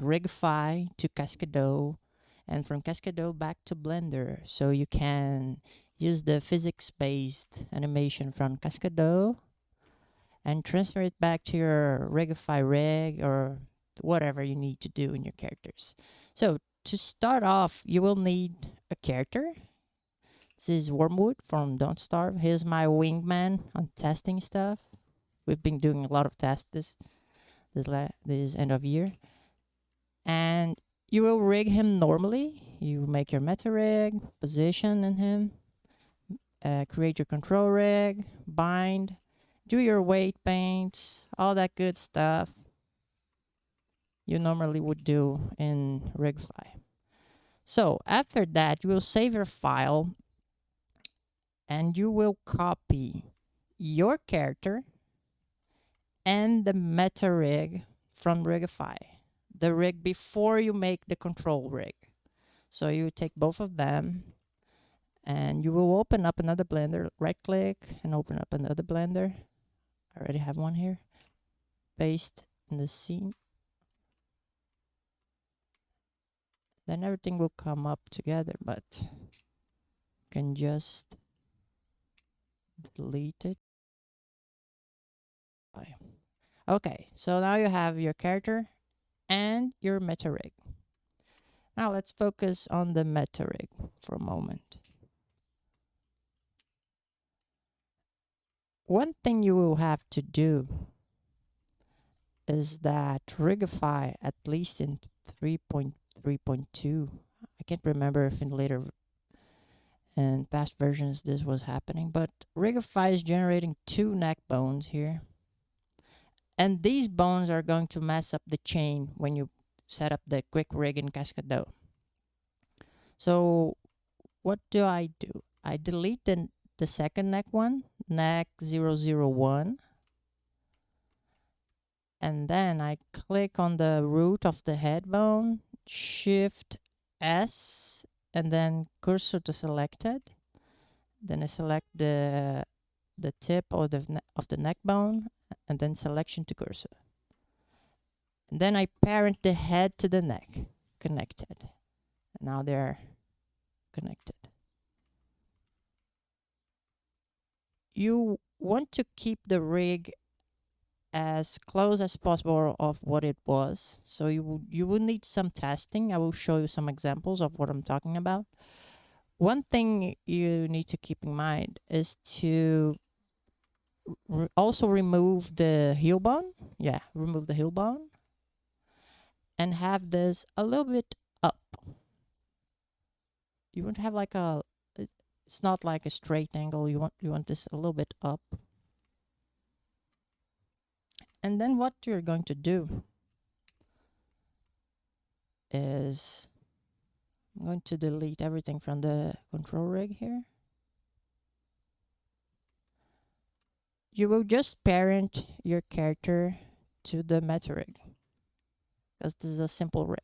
rigfy to cascadeur, and from cascadeur back to Blender, so you can use the physics-based animation from cascadeur and transfer it back to your rigify rig or whatever you need to do in your characters. So to start off, you will need a character. This is Wormwood from Don't Starve. Here's my wingman on testing stuff. We've been doing a lot of tests this end of year. And you will rig him normally. You make your metarig, position in him, create your control rig, bind, do your weight paint, all that good stuff you normally would do in rigfy. So after that, you will save your file and you will copy your character and the meta rig from rigify, the rig before you make the control rig. So you take both of them and you will open up another Blender, right click and open up another Blender. I already have one here. Paste in the scene. Then everything will come up together, but you can just delete it. Okay, so now you have your character and your meta rig. Now let's focus on the meta rig for a moment. One thing you will have to do is that rigify, at least in 3.3.2, I can't remember if in later and past versions this was happening, but rigify is generating 2 neck bones here. And these bones are going to mess up the chain when you set up the quick rig in cascadeur. So what do? I delete the second neck one, neck 001. And then I click on the root of the head bone, Shift S, and then cursor to selected. Then I select the tip of the neck bone, and then selection to cursor. And then I parent the head to the neck, connected. Now they're connected. You want to keep the rig as close as possible of what it was. So you will need some testing. I will show you some examples of what I'm talking about. One thing you need to keep in mind is to also remove the heel bone. Yeah, remove the heel bone. And have this a little bit up. You want to have like it's not like a straight angle. You want this a little bit up. And then what you're going to do is I'm going to delete everything from the control rig here. You will just parent your character to the meta rig, because this is a simple rig.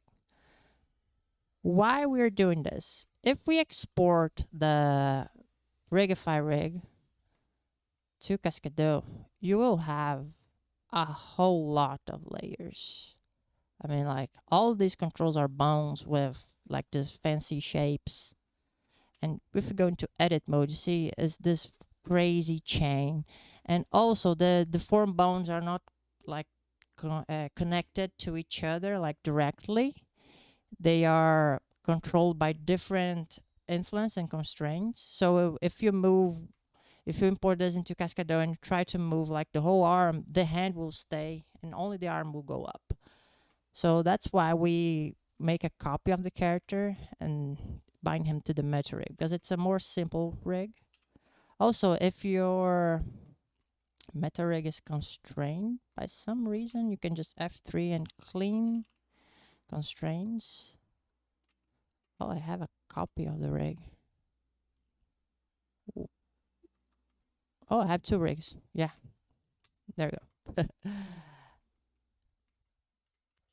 Why we're doing this? If we export the rigify rig to cascadeur, you will have a whole lot of layers. I mean, like, all these controls are bones with like these fancy shapes. And if we go into edit mode, you see is this crazy chain. And also the deformed bones are not like connected to each other like directly. They are controlled by different influence and constraints. So if you import this into cascadeur and you try to move like the whole arm, the hand will stay and only the arm will go up. So that's why we make a copy of the character and bind him to the meta rig, because it's a more simple rig. Also, if your meta rig is constrained by some reason, you can just F3 and clean constraints. Oh, I have a copy of the rig. Oh, I have 2 rigs. Yeah, there you go.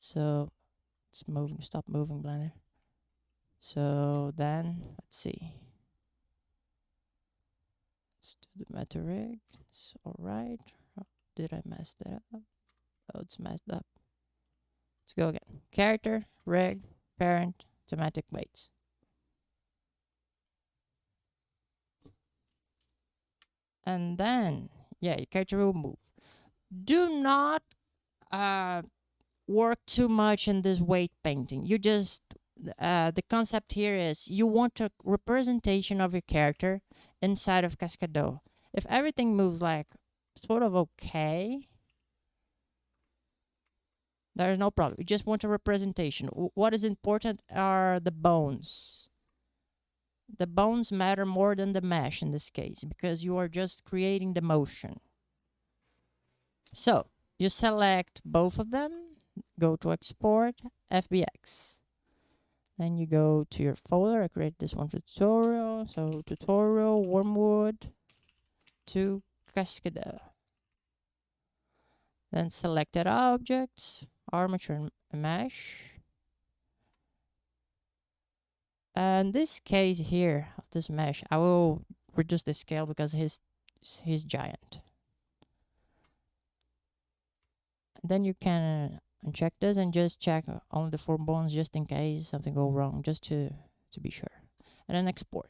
So it's moving. Stop moving, Blender. So then let's see. Let's do the meta rig. It's all right. Did I mess that up? Oh, it's messed up. Let's go again. Character, rig, parent, thematic weights. And then, yeah, your character will move. Do not work too much in this weight painting. You just, the concept here is you want a representation of your character inside of Cascadeur. If everything moves like sort of okay, there is no problem. You just want a representation. What is important are the bones. The bones matter more than the mesh in this case because you are just creating the motion. So you select both of them, go to export, FBX. Then you go to your folder. I create this one for tutorial. So tutorial, wormwood to cascadeur. Then selected objects, armature and mesh. In this case here of this mesh, I will reduce the scale because he's giant. Then you can uncheck this and just check on the 4 bones just in case something go wrong, just to be sure. And then export.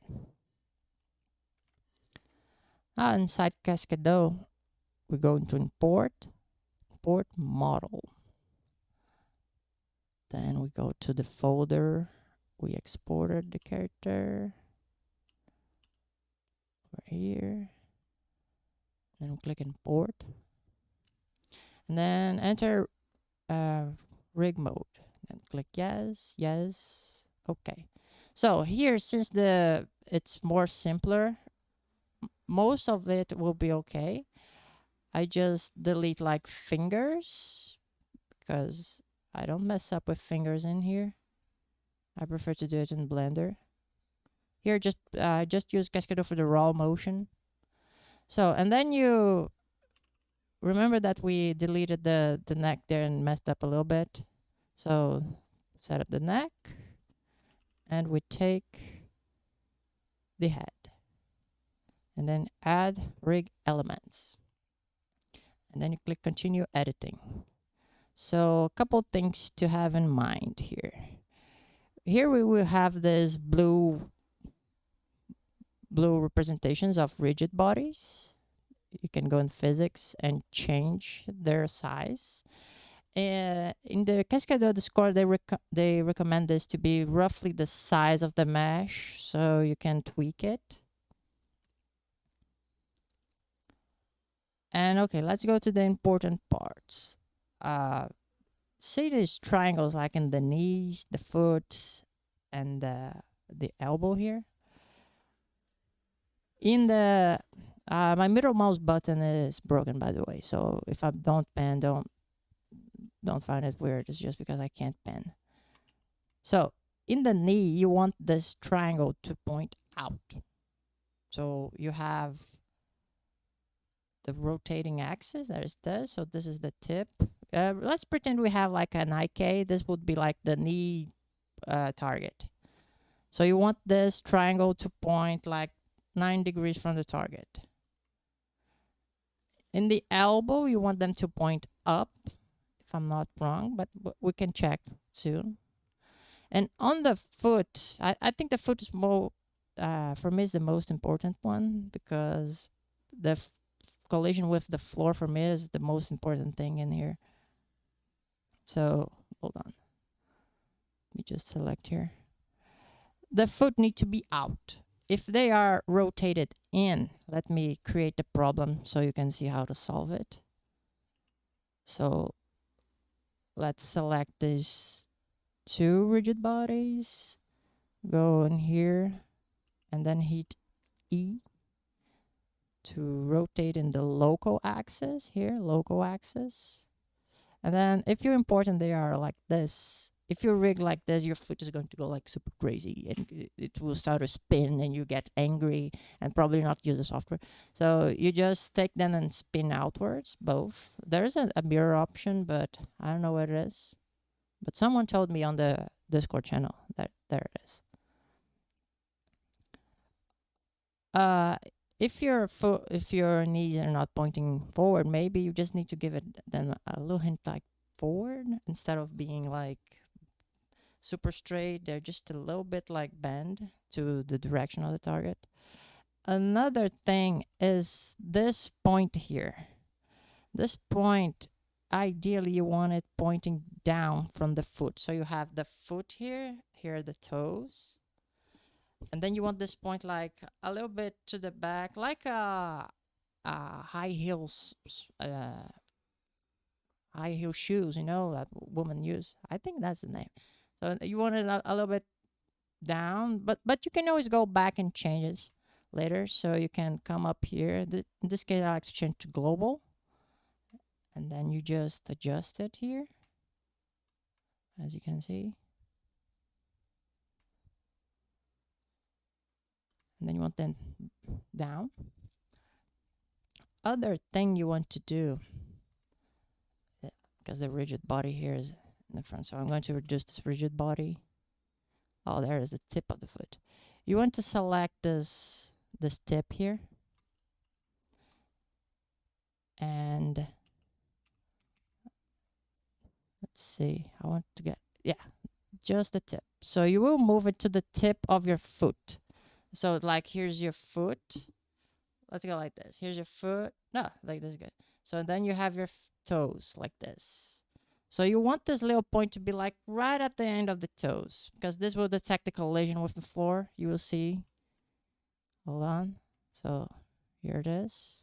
Inside Cascadeur, we go into import model. Then we go to the folder. We exported the character over here. Then we click import. And then enter rig mode. And click yes, yes, okay. So here, since it's more simpler, most of it will be okay. I just delete like fingers because I don't mess up with fingers in here. I prefer to do it in Blender. Here, just use Cascadeur for the raw motion. So, and then you remember that we deleted the neck there and messed up a little bit. So set up the neck and we take the head and then add rig elements. And then you click continue editing. So a couple things to have in mind here. Here we will have this blue representations of rigid bodies. You can go in physics and change their size. In the Cascadeur Discord, they recommend this to be roughly the size of the mesh, so you can tweak it. And okay, let's go to the important parts. See these triangles like in the knees, the foot, and the elbow here. In the my middle mouse button is broken, by the way. So if I don't pan, don't find it weird. It's just because I can't pen. So in the knee, you want this triangle to point out. So you have the rotating axis. There's this. So this is the tip. Let's pretend we have like an IK. This would be like the knee target. So you want this triangle to point like 9 degrees from the target. In the elbow, you want them to point up, if I'm not wrong, but we can check soon. And on the foot, I think the foot is more, for me, is the most important one because the collision with the floor for me is the most important thing in here. So hold on. Let me just select here. The foot need to be out. If they are rotated in, let me create the problem so you can see how to solve it. So let's select these 2 rigid bodies, go in here, and then hit E to rotate in the local axis here, local axis. And then if you're important, they are like this. If you rig like this, your foot is going to go like super crazy and it will start to spin and you get angry and probably not use the software. So you just take them and spin outwards, both. There's a mirror option, but I don't know what it is. But someone told me on the Discord channel that there it is. If your knees are not pointing forward, maybe you just need to give it then a little hint like forward instead of being like super straight. They're just a little bit like bend to the direction of the target. Another thing is this point here. This point, ideally you want it pointing down from the foot. So you have the foot here, here are the toes. And then you want this point like a little bit to the back, like a high heels, high heel shoes, you know, that women use. I think that's the name. So you want it a little bit down, but you can always go back and change it later. So you can come up here. In this case, I like to change to global. And then you just adjust it here, as you can see. And then you want them down. Other thing you want to do, because the rigid body here is in the front, so I'm going to reduce this rigid body. Oh, there is the tip of the foot. You want to select this tip here. And let's see, I want to get, yeah, just the tip. So you will move it to the tip of your foot. So like here's your foot. Let's go like this. Here's your foot. No, like this is good. So then you have your toes like this. So you want this little point to be like right at the end of the toes, because this will detect the collision with the floor. You will see. Hold on. So here it is.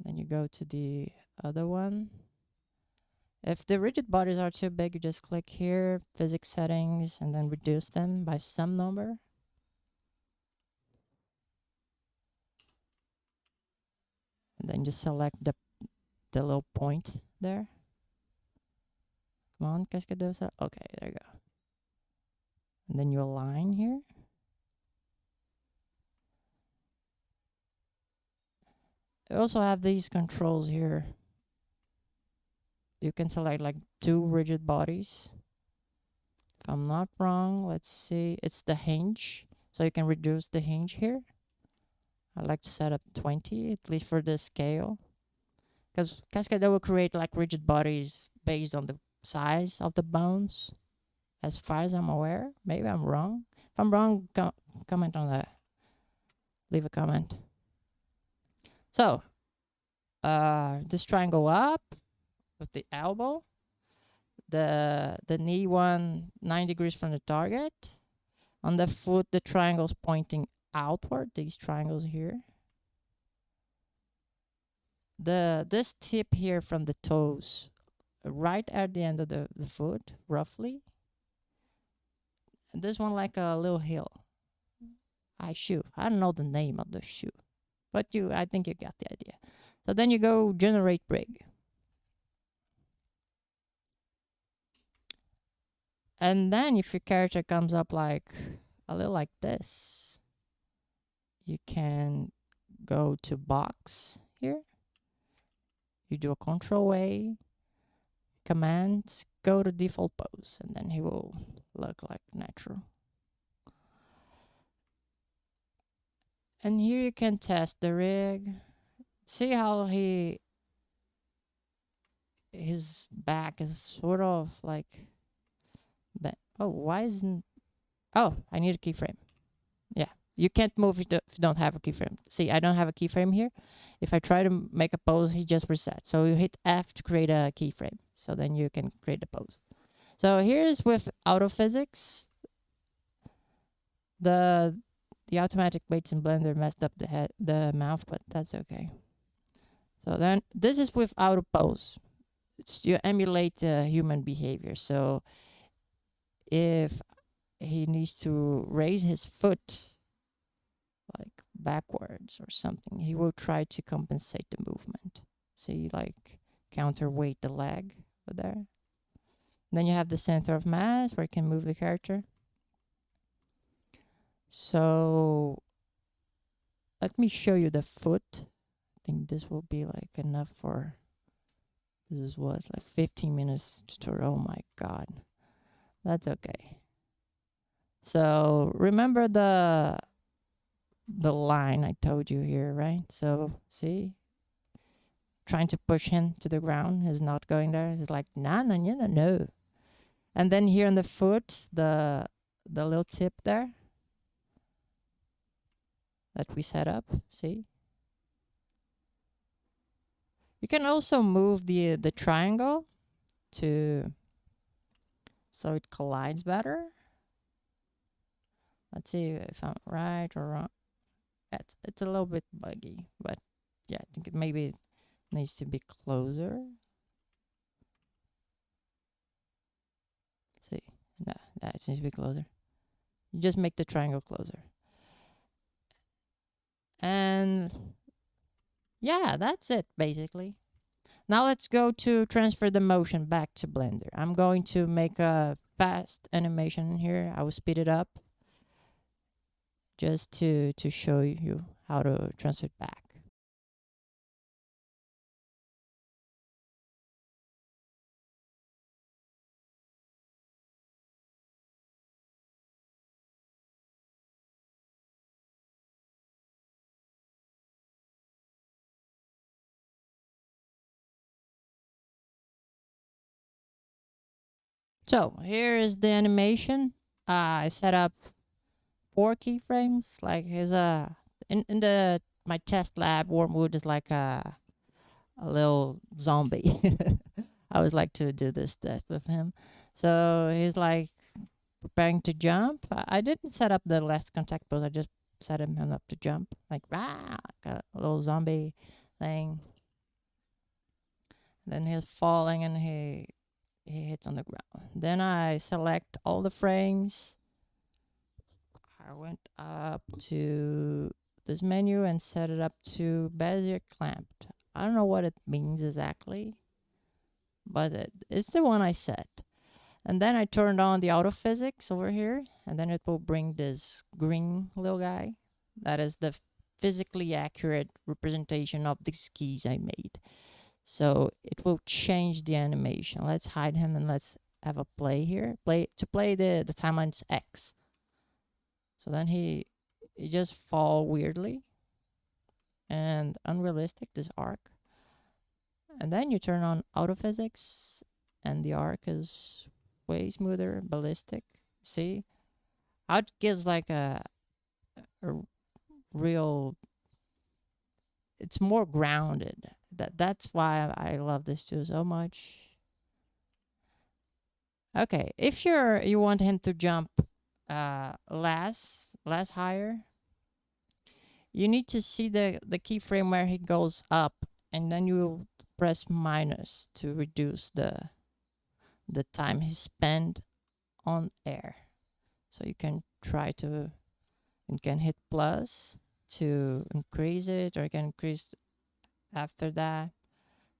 Then you go to the other one. If the rigid bodies are too big, you just click here, physics settings, and then reduce them by some number. And then just select the little point there. Come on, cascadeur. Okay, there you go. And then you align here. You also have these controls here. You can select like 2 rigid bodies. If I'm not wrong, let's see. It's the hinge. So you can reduce the hinge here. I like to set up 20, at least for the scale. Because cascadeur will create like rigid bodies based on the size of the bones. As far as I'm aware. Maybe I'm wrong. If I'm wrong, comment on that. Leave a comment. So, this triangle up with the elbow. The knee 9 degrees from the target. On the foot, the triangle's pointing outward. These triangles here. This tip here from the toes, right at the end of the foot, roughly. And this one like a little heel. Shoe. I don't know the name of the shoe, but I think you got the idea. So then you go generate rig. And then if your character comes up like a little like this, you can go to box here. You do a Control A, commands, go to default pose, and then he will look like natural. And here you can test the rig. See how his back is sort of like, oh, why isn't, oh, I need a keyframe. Yeah, you can't move if you don't have a keyframe. See, I don't have a keyframe here. If I try to make a pose, he just resets. So you hit F to create a keyframe. So then you can create a pose. So here's with auto physics. The automatic weights in Blender messed up the mouth, but that's okay. So then this is with auto pose. You emulate human behavior. So if he needs to raise his foot like backwards or something, he will try to compensate the movement. See, like counterweight the leg over there. And then you have the center of mass where you can move the character. So let me show you the foot. I think this will be like enough for, this is what, like 15 minutes tutorial. Oh my God, that's okay. So remember the line I told you here, right? So see, trying to push him to the ground. He's not going there. He's like, no, no, no, no, no. And then here on the foot, the little tip there that we set up, see? You can also move the triangle to so it collides better. Let's see if I'm right or wrong. It's a little bit buggy, but yeah, I think maybe it needs to be closer. Let's see, no, it needs to be closer. You just make the triangle closer. And yeah, that's it basically. Now let's go to transfer the motion back to Blender. I'm going to make a fast animation here. I will speed it up just to show you how to transfer it back. So here is the animation. I set up 4 keyframes. Like here's in the my test lab, Wormwood is like a little zombie. I always like to do this test with him. So he's like preparing to jump. I didn't set up the last contact pose. I just set him up to jump, like like a little zombie thing. Then he's falling and he hits on the ground. Then I select all the frames. I went up to this menu and set it up to Bezier clamped. I don't know what it means exactly, but it's the one I set. And then I turned on the auto physics over here, and then it will bring this green little guy. That is the physically accurate representation of these keys I made. So it will change the animation. Let's hide him and let's have a play here. Play the timeline's X. So then he just fall weirdly and unrealistic, this arc. And then you turn on auto physics and the arc is way smoother, ballistic. See? How it gives like a real, it's more grounded. That's why I love this tool so much. Okay, if you want him to jump less higher, you need to see the keyframe where he goes up, and then you press minus to reduce the time he spent on air. So you can try to, you can hit plus to increase it, or you can increase after that,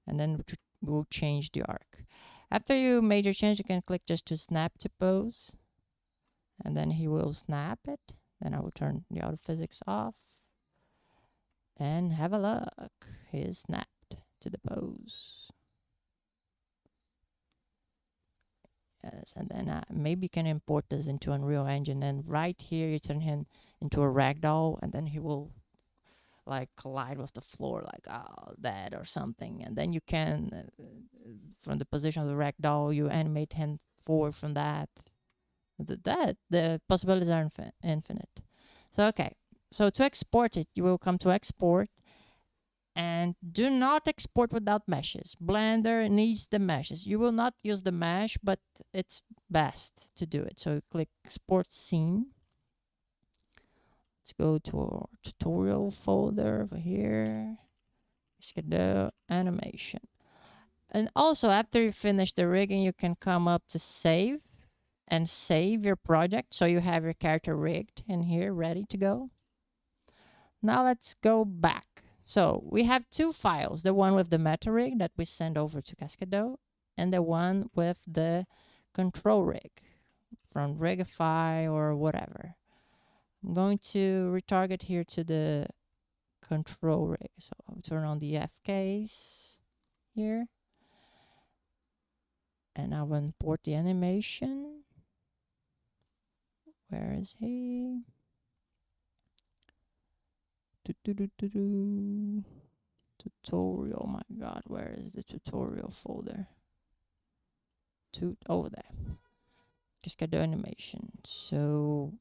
and then we'll change the arc. After you made your change, you can click just to snap to pose, and then he will snap it. Then I will turn the auto physics off, and have a look. He is snapped to the pose. Yes, and then maybe you can import this into Unreal Engine, and right here you turn him into a ragdoll, and then he will like collide with the floor, like that or something. And then you can, from the position of the ragdoll, you animate him forward from that. The possibilities are infinite. So okay, so to export it, you will come to export, and do not export without meshes. Blender needs the meshes. You will not use the mesh, but it's best to do it. So click export scene. Let's go to our tutorial folder over here. Cascadeur animation. And also after you finish the rigging, you can come up to save and save your project. So you have your character rigged in here, ready to go. Now let's go back. So we have 2 files, the one with the metarig that we send over to Cascadeur, and the one with the control rig from rigfy or whatever. I'm going to retarget here to the control rig. So I'll turn on the FKs here, and I will import the animation. Where is he? Tutorial, my god, where is the tutorial folder? Over there. Cascadeur animation. So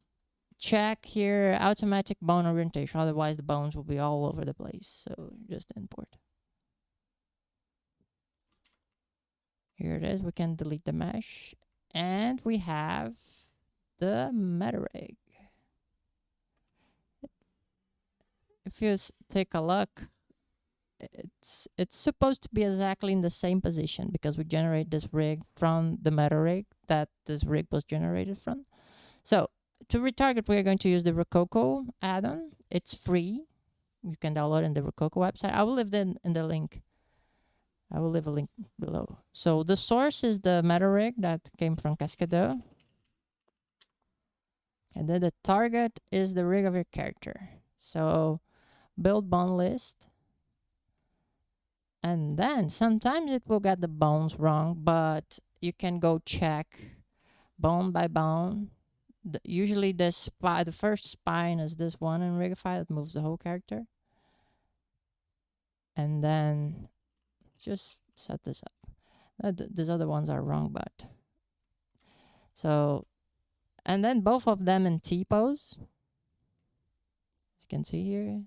check here automatic bone orientation, otherwise the bones will be all over the place. So just import. Here it is. We can delete the mesh, and we have the metarig. If you take a look, it's supposed to be exactly in the same position because we generate this rig from the metarig that this rig was generated from. So to retarget, we're going to use the Rokoko add-on. It's free. You can download it in the Rokoko website. I will leave it in the link. I will leave a link below. So the source is the metarig that came from Cascadeur. And then the target is the rig of your character. So build bone list. And then sometimes it will get the bones wrong, but you can go check bone by bone. Usually the first spine is this one in rigfy that moves the whole character. And then just set this up. These other ones are wrong, but so, and then both of them in T-pose. As you can see here,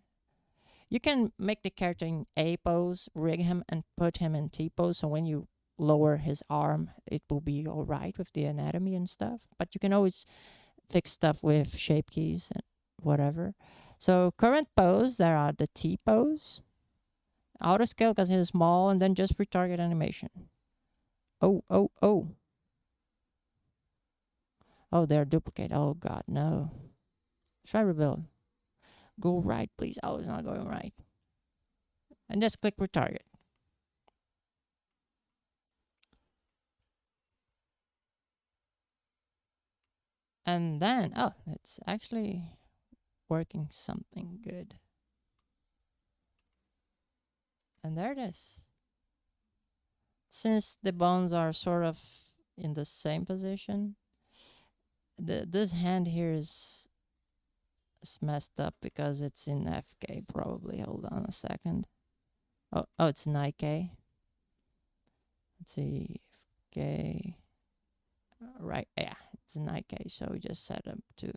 you can make the character in A pose, rig him, and put him in T pose. So when you lower his arm, it will be all right with the anatomy and stuff. But you can always fix stuff with shape keys and whatever. So current pose, there are the T pose, auto scale because he's small, and then just retarget animation. Oh, oh, oh. Oh, they're duplicate. Oh god, no. Try rebuild. Go right, please. Oh, it's not going right. And just click retarget. And then, oh, it's actually working something good. And there it is. Since the bones are sort of in the same position, this hand here is messed up because it's in FK probably. Hold on a second. Oh, it's in IK. Let's see, FK. Right, yeah, it's in IK. So we just set up to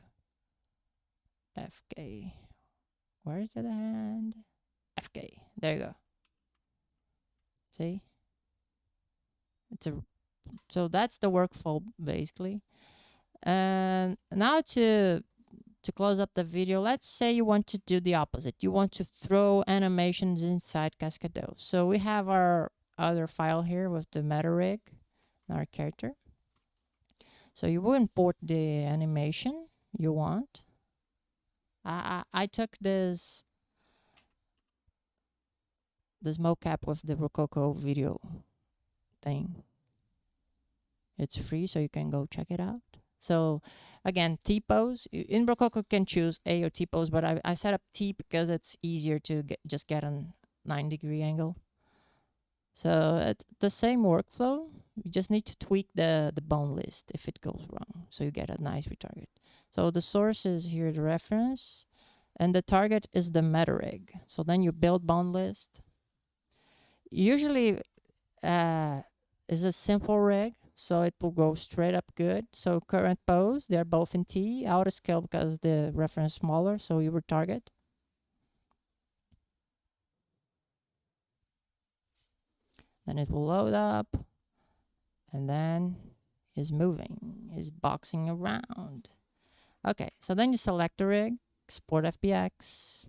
FK. Where's the other hand? FK. There you go. See? So that's the workflow basically. And now to close up the video, let's say you want to do the opposite. You want to throw animations inside Cascadeur. So we have our other file here with the metarig, our character. So you will import the animation you want. I took this mocap with the Rokoko video thing. It's free, so you can go check it out. So again, T-pose. In Rokoko, you can choose A or T-pose, but I set up T because it's easier to just get a 9-degree angle. So it's the same workflow. You just need to tweak the bone list if it goes wrong, so you get a nice retarget. So the source is here, the reference, and the target is the metarig. So then you build bone list. Usually is a simple rig, so it will go straight up good. So current pose, they're both in T, auto scale because the reference is smaller, so you retarget. Then it will load up, and then he's moving, he's boxing around. Okay, so then you select the rig, export FBX,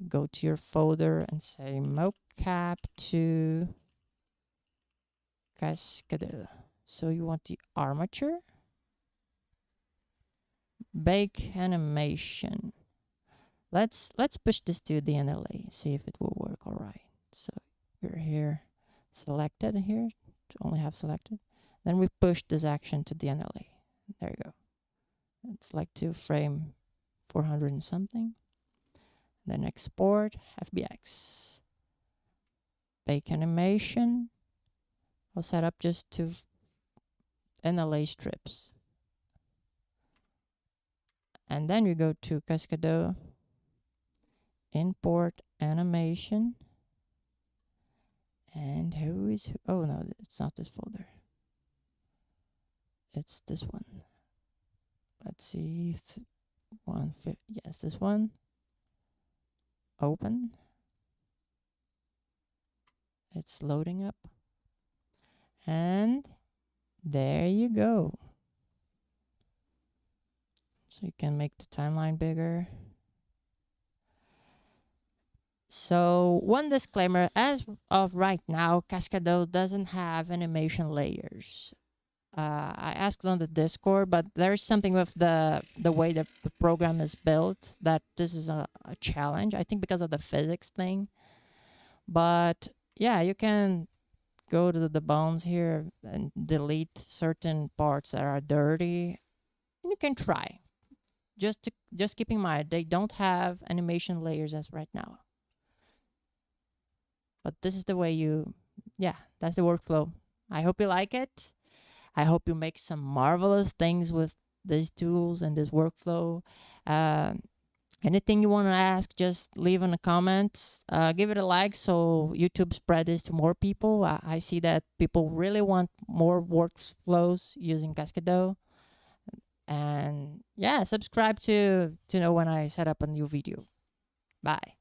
go to your folder and say Mocap to cascadeur. So you want the armature, bake animation. Let's push this to the NLA, see if it will work all right. So you're here, selected here, to only have selected. Then we push this action to the NLA. There you go. It's like to frame 400 and something. Then export FBX. Bake animation. I'll set up just to NLA strips. And then you go to Cascadeur, import animation. And who is who? Oh no, it's not this folder. It's this one. Let's see. Yes, this one. Open. It's loading up. And there you go. So you can make the timeline bigger. So one disclaimer, as of right now, Cascadeur doesn't have animation layers. I asked on the Discord, but there's something with the way that the program is built that this is a challenge. I think because of the physics thing. But yeah, you can go to the bones here and delete certain parts that are dirty. And you can try. Just keep in mind they don't have animation layers as right now. But this is the way that's the workflow. I hope you like it. I hope you make some marvelous things with these tools and this workflow. Anything you want to ask, just leave in the comments. Give it a like so YouTube spread this to more people. I see that people really want more workflows using Cascadeur. And yeah, subscribe to know when I set up a new video. Bye.